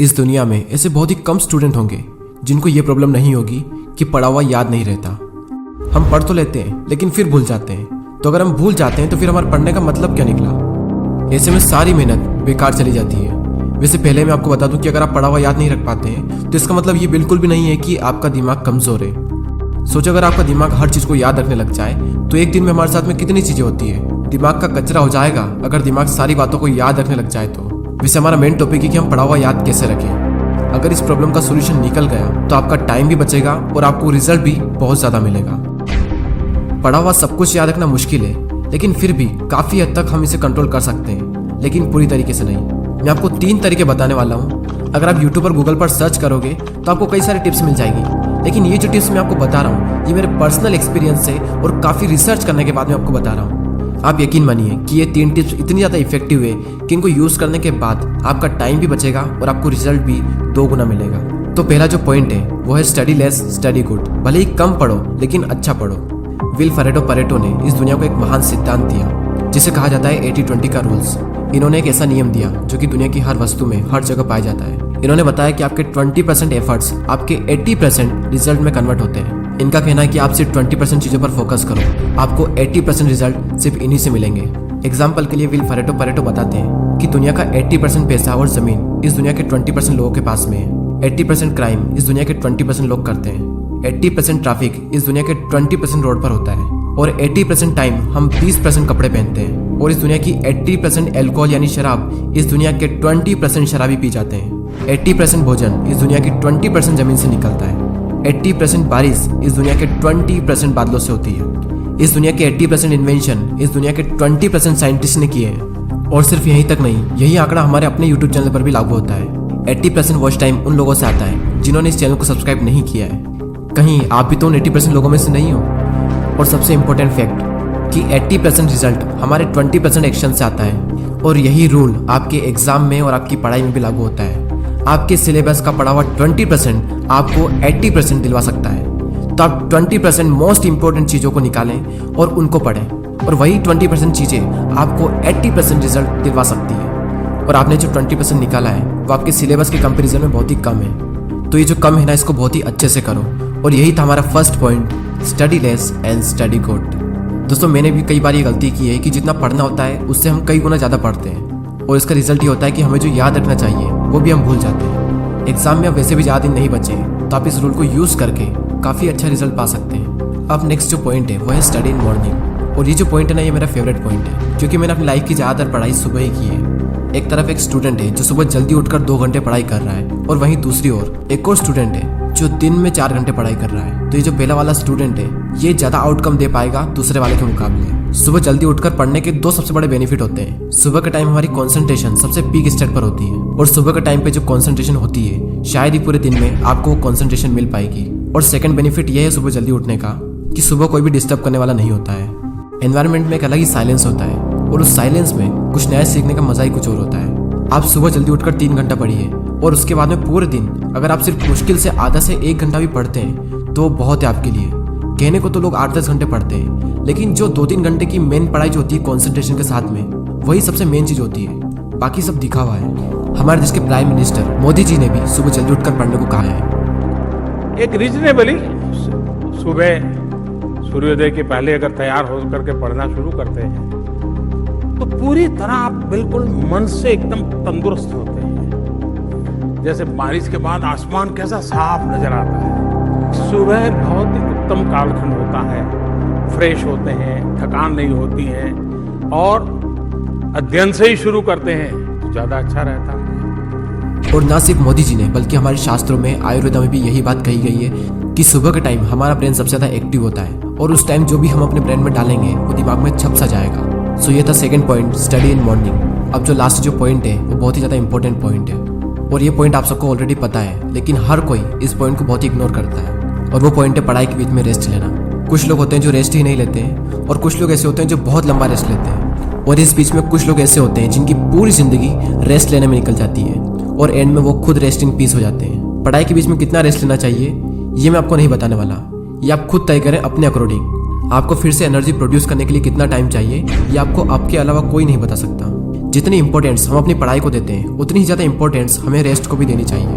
इस दुनिया में ऐसे बहुत ही कम स्टूडेंट होंगे जिनको ये प्रॉब्लम नहीं होगी कि पढ़ा हुआ याद नहीं रहता। हम पढ़ तो लेते हैं लेकिन फिर भूल जाते हैं। तो अगर हम भूल जाते हैं तो फिर हमारे पढ़ने का मतलब क्या निकला? ऐसे में सारी मेहनत बेकार चली जाती है। वैसे पहले मैं आपको बता दूं कि अगर आप पढ़ा हुआ याद नहीं रख पाते हैं तो इसका मतलब ये बिल्कुल भी नहीं है कि आपका दिमाग कमजोर है। सोचो अगर आपका दिमाग हर चीज को याद रखने लग जाए तो एक दिन में हमारे साथ में कितनी चीजें होती है। दिमाग का कचरा हो जाएगा अगर दिमाग सारी बातों को याद रखने लग जाए तो। वैसे हमारा मेन टॉपिक है कि हम पढ़ा हुआ याद कैसे रखें। अगर इस प्रॉब्लम का सोल्यूशन निकल गया तो आपका टाइम भी बचेगा और आपको रिजल्ट भी बहुत ज्यादा मिलेगा। पढ़ा हुआ सब कुछ याद रखना मुश्किल है, लेकिन फिर भी काफी हद तक हम इसे कंट्रोल कर सकते हैं, लेकिन पूरी तरीके से नहीं। मैं आपको 3 तरीके बताने वाला हूँ। अगर आप यूट्यूब पर गूगल पर सर्च करोगे तो आपको कई सारी टिप्स मिल जाएगी, लेकिन ये जो टिप्स मैं आपको बता रहा हूँ ये मेरे पर्सनल एक्सपीरियंस से और काफी रिसर्च करने के बाद मैं आपको बता रहा हूँ। आप यकीन मानिए कि ये 3 टिप्स इतनी ज़्यादा इफेक्टिव है कि इनको यूज़ करने के बाद आपका टाइम भी बचेगा और आपको रिजल्ट भी 2 गुना मिलेगा। तो पहला जो पॉइंट है वो है स्टडी लेस स्टडी गुड। भले ही कम पढ़ो लेकिन अच्छा पढ़ो। विल परेटो ने इस दुनिया को एक महान सिद्धांत दिया जिसे कहा जाता है 80-20 का रूल्स। इन्होंने एक ऐसा नियम दिया जो कि दुनिया की हर वस्तु में हर जगह पाया जाता है। इन्होंने बताया कि आपके 20% एफर्ट्स आपके 80% रिजल्ट में कन्वर्ट होते हैं। इनका कहना है कि आप सिर्फ 20% चीजों पर फोकस करो, आपको 80% रिजल्ट सिर्फ इन्हीं से मिलेंगे। एग्जाम्पल के लिए विल परेटो बताते हैं कि दुनिया का 80% पैसा और जमीन इस दुनिया के 20% लोगों के पास में है। 80% क्राइम इस दुनिया के 20% लोग करते हैं। 80% ट्रैफिक इस दुनिया के 20% रोड पर होता है। और 80% टाइम हम 20% कपड़े पहनते हैं। और इस दुनिया की 80% एल्कोहल यानी शराब इस दुनिया के 20% शराबी पी जाते हैं। 80% भोजन इस दुनिया की 20% जमीन से निकलता है। 80% बारिश इस दुनिया के 20% बादलों से होती है। इस दुनिया के 80% इन्वेंशन इस दुनिया के 20% साइंटिस्ट ने किए हैं। और सिर्फ यहीं तक नहीं, यही आंकड़ा हमारे अपने यूट्यूब चैनल पर भी लागू होता है। 80% वॉच टाइम उन लोगों से आता है जिन्होंने इस चैनल को सब्सक्राइब नहीं किया है। कहीं आप भी तो उन 80% लोगों में से नहीं हो। और सबसे इंपॉर्टेंट फैक्ट कि 80% रिजल्ट हमारे 20% एक्शन से आता है। और यही रूल आपके एग्जाम में और आपकी पढ़ाई में भी लागू होता है। आपके सिलेबस का पढ़ा हुआ 20% आपको 80% दिलवा सकता है। तो आप 20% मोस्ट इंपॉर्टेंट चीज़ों को निकालें और उनको पढ़ें, और वही 20% चीज़ें आपको 80% रिजल्ट दिलवा सकती है। और आपने जो 20% निकाला है वो आपके सिलेबस के कंपैरिजन में बहुत ही कम है। तो ये जो कम है ना, इसको बहुत ही अच्छे से करो। और यही था हमारा first point, study less and study good. दोस्तों, मैंने भी कई बार ये गलती की है कि जितना पढ़ना होता है उससे हम कई गुना ज़्यादा पढ़ते हैं, और इसका रिजल्ट ये होता है कि हमें जो याद रखना चाहिए वो भी हम भूल जाते हैं। एग्जाम में अब वैसे भी ज़्यादा दिन नहीं बचे, तो आप इस रूल को यूज़ करके काफ़ी अच्छा रिजल्ट पा सकते हैं। अब नेक्स्ट जो पॉइंट है वो है स्टडी इन मॉर्निंग। और ये जो पॉइंट है ना, ये मेरा फेवरेट पॉइंट है, क्योंकि मैंने अपनी लाइफ की ज़्यादातर पढ़ाई सुबह ही की है। एक तरफ एक स्टूडेंट है जो सुबह जल्दी उठकर 2 घंटे पढ़ाई कर रहा है, और वहीं दूसरी ओर एक और स्टूडेंट है जो दिन में 4 घंटे पढ़ाई कर रहा है। तो ये जो पहला वाला स्टूडेंट है ये ज़्यादा आउटकम दे पाएगा दूसरे वाले के मुकाबले। सुबह जल्दी उठकर पढ़ने के 2 सबसे बड़े बेनिफिट होते हैं। सुबह के टाइम हमारी कंसंट्रेशन सबसे पीक स्टेट पर होती है, और सुबह के टाइम पे जो कंसंट्रेशन होती है शायद ही पूरे दिन में आपको वो कंसंट्रेशन मिल पाएगी। और सेकंड बेनिफिट ये है सुबह जल्दी उठने का कि सुबह कोई भी डिस्टर्ब करने वाला नहीं होता है। एनवायरनमेंट में एक अलग ही साइलेंस होता है, और उस साइलेंस में कुछ नया सीखने का मजा ही कुछ और होता है। आप सुबह जल्दी उठकर 3 घंटा पढ़िए, और उसके बाद में पूरे दिन अगर आप सिर्फ मुश्किल से आधा से 1 घंटा भी पढ़ते हैं तो बहुत है आपके लिए। कहने को तो लोग 8-10 घंटे पढ़ते हैं, लेकिन जो 2-3 घंटे की मेन पढ़ाई जो होती है कॉन्सेंट्रेशन के साथ में, वही सबसे मेन चीज होती है। बाकी सब दिखावा है। हमारे देश के प्राइम मिनिस्टर मोदी जी ने भी सुबह जल्दी उठकर पढ़ने को कहा है। एक रीजनेबली सुबह सूर्योदय के पहले अगर तैयार हो करके पढ़ना शुरू करते हैं तो पूरी तरह आप बिल्कुल मन से एकदम तंदुरुस्त होते हैं। जैसे बारिश के बाद आसमान कैसा साफ नजर आता है। सुबह बहुत ही उत्तम कालखंड होता है, फ्रेश होते हैं, थकान नहीं होती है, और अध्ययन से ही शुरू करते हैं तो ज्यादा अच्छा रहता है। और ना सिर्फ मोदी जी ने बल्कि हमारे शास्त्रों में, आयुर्वेद में भी यही बात कही गई है कि सुबह के टाइम हमारा ब्रेन सबसे ज्यादा एक्टिव होता है, और उस टाइम जो भी हम अपने ब्रेन में डालेंगे वो दिमाग में छप सा जाएगा। सो ये था second point, study in morning. अब जो लास्ट जो पॉइंट है वो बहुत ही ज़्यादा इंपॉर्टेंट पॉइंट है, और ये पॉइंट आप सबको ऑलरेडी पता है, लेकिन हर कोई इस पॉइंट को बहुत ही इग्नोर करता है। और वो पॉइंट है पढ़ाई के बीच में रेस्ट लेना। कुछ लोग होते हैं जो रेस्ट ही नहीं लेते हैं, और कुछ लोग ऐसे होते हैं जो बहुत लंबा रेस्ट लेते हैं, और इस बीच में कुछ लोग ऐसे होते हैं जिनकी पूरी जिंदगी रेस्ट लेने में निकल जाती है, और एंड में वो खुद रेस्ट इन पीस हो जाते हैं। पढ़ाई के बीच में कितना रेस्ट लेना चाहिए ये मैं आपको नहीं बताने वाला, ये आप खुद तय करें अपने अकॉर्डिंग। आपको फिर से एनर्जी प्रोड्यूस करने के लिए कितना टाइम चाहिए ये आपको आपके अलावा कोई नहीं बता सकता। जितनी इंपॉर्टेंस हम अपनी पढ़ाई को देते हैं उतनी ही ज़्यादा इंपॉर्टेंस हमें रेस्ट को भी देनी चाहिए,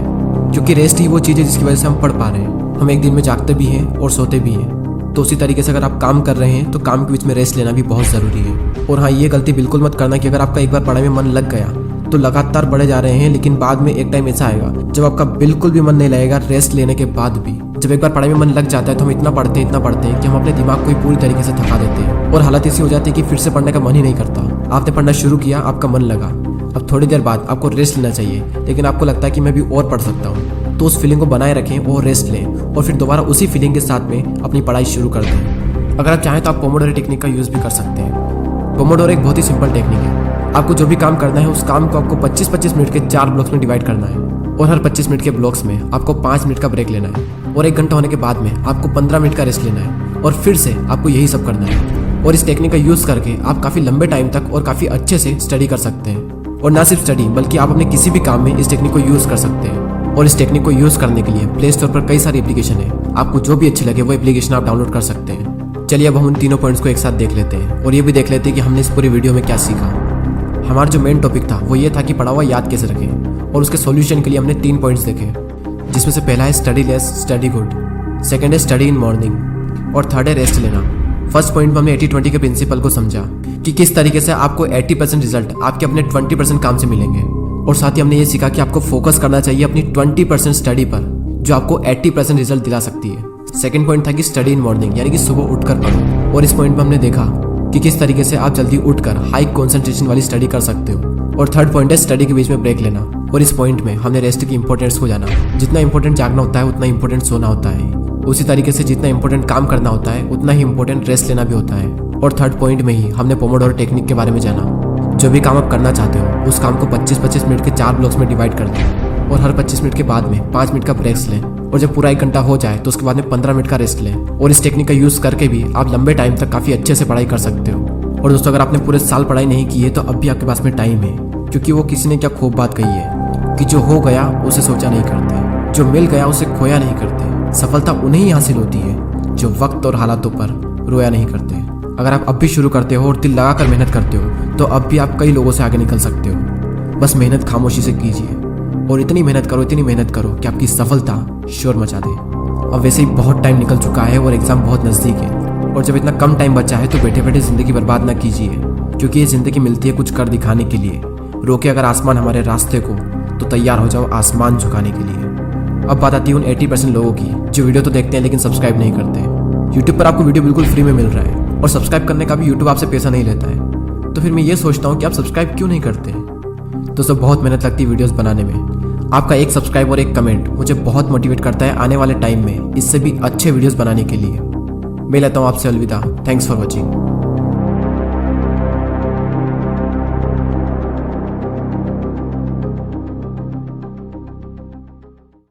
क्योंकि रेस्ट ही वो चीज़ है जिसकी वजह से हम पढ़ पा रहे हैं। हम एक दिन में जागते भी हैं और सोते भी हैं। तो उसी तरीके से अगर आप काम कर रहे हैं तो काम के बीच में रेस्ट लेना भी बहुत ज़रूरी है। और हाँ, ये गलती बिल्कुल मत करना कि अगर आपका एक बार पढ़ाई में मन लग गया तो लगातार बढ़े जा रहे हैं, लेकिन बाद में एक टाइम ऐसा आएगा जब आपका बिल्कुल भी मन नहीं लगेगा रेस्ट लेने के बाद भी। जब एक बार पढ़ाई में मन लग जाता है तो हम इतना पढ़ते हैं कि हम अपने दिमाग को ही पूरी तरीके से थका देते हैं और हालत ऐसी हो जाती है कि फिर से पढ़ने का मन ही नहीं करता। आपने पढ़ना शुरू किया, आपका मन लगा, अब थोड़ी देर बाद आपको रेस्ट लेना चाहिए, लेकिन आपको लगता है कि मैं भी और पढ़ सकता हूँ। तो उस फीलिंग को बनाए रखें और रेस्ट लें और फिर दोबारा उसी फीलिंग के साथ में अपनी पढ़ाई शुरू कर दें। अगर आप चाहें तो आप पोमोडोरो टेक्निक का यूज़ भी कर सकते हैं। पोमोडोरो एक बहुत ही सिंपल टेक्निक है। आपको जो भी काम करना है उस काम को आपको 25-25 मिनट के 4 ब्लॉक्स में डिवाइड करना है और हर 25 मिनट के ब्लॉक्स में आपको 5 मिनट का ब्रेक लेना है और 1 घंटा होने के बाद में आपको 15 मिनट का रेस्ट लेना है और फिर से आपको यही सब करना है। और इस टेक्निक का यूज़ करके आप काफ़ी लंबे टाइम तक और काफ़ी अच्छे से स्टडी कर सकते हैं। और ना सिर्फ स्टडी बल्कि आप अपने किसी भी काम में इस टेक्निक को यूज़ कर सकते हैं। और इस टेक्निक को यूज़ करने के लिए प्ले स्टोर पर कई सारी एप्लीकेशन है, आपको जो भी अच्छी लगे वो एप्लीकेशन आप डाउनलोड कर सकते हैं। चलिए अब हम उन तीनों पॉइंट्स को एक साथ देख लेते हैं और ये भी देख लेते हैं कि हमने इस पूरी वीडियो में क्या सीखा। हमारा जो मेन टॉपिक था वो ये था कि पढ़ा हुआ याद कैसे रखें, और उसके सॉल्यूशन के लिए हमने 3 पॉइंट्स देखे, जिसमें से पहला है study less study good, second है स्टडी इन मॉर्निंग और थर्ड है रेस्ट लेना। फर्स्ट पॉइंट में हमने 80-20 के प्रिंसिपल को समझा कि किस तरीके से आपको 80% रिजल्ट आपके अपने 20% काम से मिलेंगे, और साथ ही हमने ये सीखा कि आपको फोकस करना चाहिए अपनी 20% स्टडी पर जो आपको 80% रिजल्ट दिला सकती है। सेकंड पॉइंट था कि स्टडी इन मॉर्निंग, यानी कि सुबह उठकर पढ़ो, और इस पॉइंट में हमने देखा कि किस तरीके से आप जल्दी उठकर हाई कंसंट्रेशन वाली स्टडी कर सकते हो। और थर्ड पॉइंट है स्टडी के बीच में ब्रेक लेना, और इस पॉइंट में हमने रेस्ट की इंपॉर्टेंस को जाना। जितना इंपॉर्टेंट जागना होता है उतना इंपॉर्टेंट सोना होता है, उसी तरीके से जितना इंपॉर्टेंट काम करना होता है उतना ही इंपॉर्टेंट रेस्ट लेना भी होता है। और थर्ड पॉइंट में ही हमने पोमोडोरो टेक्निक के बारे में जाना। जो भी काम आप करना चाहते हो उस काम को 25-25 मिनट के 4 ब्लॉक्स में डिवाइड कर दें और हर 25 मिनट के बाद में 5 मिनट का ब्रेक्स लें, और जब पूरा 1 घंटा हो जाए तो उसके बाद में 15 मिनट का रेस्ट लें। और इस टेक्निक का यूज़ करके भी आप लंबे टाइम तक काफ़ी अच्छे से पढ़ाई कर सकते हो। और दोस्तों, अगर आपने पूरे साल पढ़ाई नहीं की है तो अब भी आपके पास में टाइम है, क्योंकि वो किसी ने क्या खूब बात कही है कि जो हो गया उसे सोचा नहीं करते, जो मिल गया उसे खोया नहीं करते। सफलता उन्हें ही हासिल होती है जो वक्त और हालातों पर रोया नहीं करते। अगर आप अब भी शुरू करते हो और दिल लगाकर मेहनत करते हो तो अब भी आप कई लोगों से आगे निकल सकते हो। बस मेहनत खामोशी से कीजिए और इतनी मेहनत करो कि आपकी सफलता शोर मचा दे। अब वैसे ही बहुत टाइम निकल चुका है और एग्ज़ाम बहुत नज़दीक है, और जब इतना कम टाइम बचा है तो बैठे बैठे ज़िंदगी बर्बाद ना कीजिए, क्योंकि ये ज़िंदगी मिलती है कुछ कर दिखाने के लिए। रोके अगर आसमान हमारे रास्ते को तो तैयार हो जाओ आसमान झुकाने के लिए। अब बात आती है उन 80% लोगों की जो वीडियो तो देखते हैं लेकिन सब्सक्राइब नहीं करते। यूट्यूब पर आपको वीडियो बिल्कुल फ्री में मिल रहा है और सब्सक्राइब करने का भी यूट्यूब आपसे पैसा नहीं लेता है, तो फिर मैं ये सोचता हूँ कि आप सब्सक्राइब क्यों नहीं करते। दोस्तों, बहुत मेहनत लगती है वीडियोस बनाने में। आपका एक सब्सक्राइब और एक कमेंट मुझे बहुत मोटिवेट करता है आने वाले टाइम में इससे भी अच्छे वीडियोस बनाने के लिए। मैं लेता हूँ आपसे अलविदा। Thanks for watching.